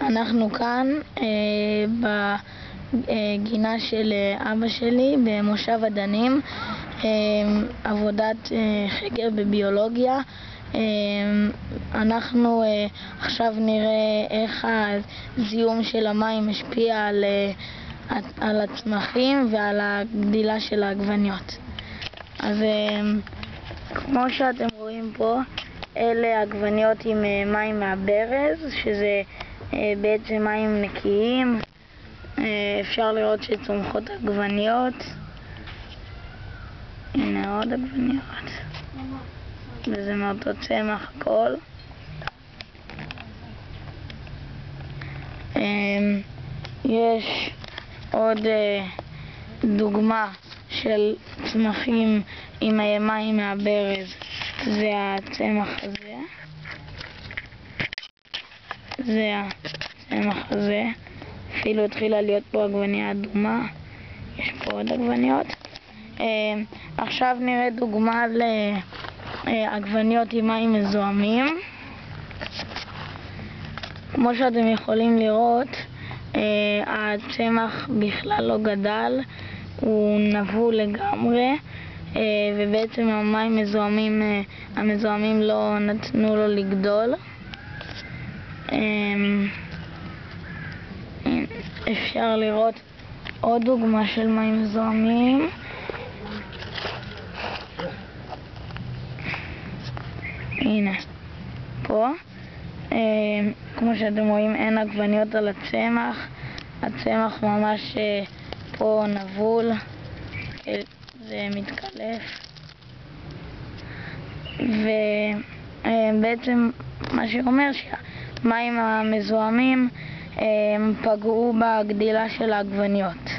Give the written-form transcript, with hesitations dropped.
אנחנו כאן בגינה של אבא שלי במושב עדנים, עבודת חקר בביולוגיה. אנחנו עכשיו נראה איך הזיהום של המים משפיע על הצמחים ועל הגדילה של העגבניות. אז כמו שאתם רואים פה, אלה עגבניות עם מים מהברז, שזה בעצם מים נקיים. אפשר לראות שצומחות עגבניות. הנה עוד עגבניות. וזה מאותו צמח הכל. יש עוד דוגמה של צמחים עם מים מהברז. זה הצמח הזה. זה הצמח הזה. אפילו התחילה להיות פה עגבניה אדומה. יש פה עוד עגבניות. עכשיו נראה דוגמה לעגבניות עם מים מזוהמים. כמו שאתם יכולים לראות, הצמח בכלל לא גדל, הוא נבול לגמרי, ובעצם המים המזוהמים לא נתנו לו לגדול. אפשר לראות עוד דוגמה של מים מזוהמים. הנה, פה. כמו שאתם רואים, אין עגבניות על הצמח. הצמח ממש פה נבול, זה מתקלף. ובעצם מה שאומר שהמים המזוהמים פגעו בגדילה של העגבניות.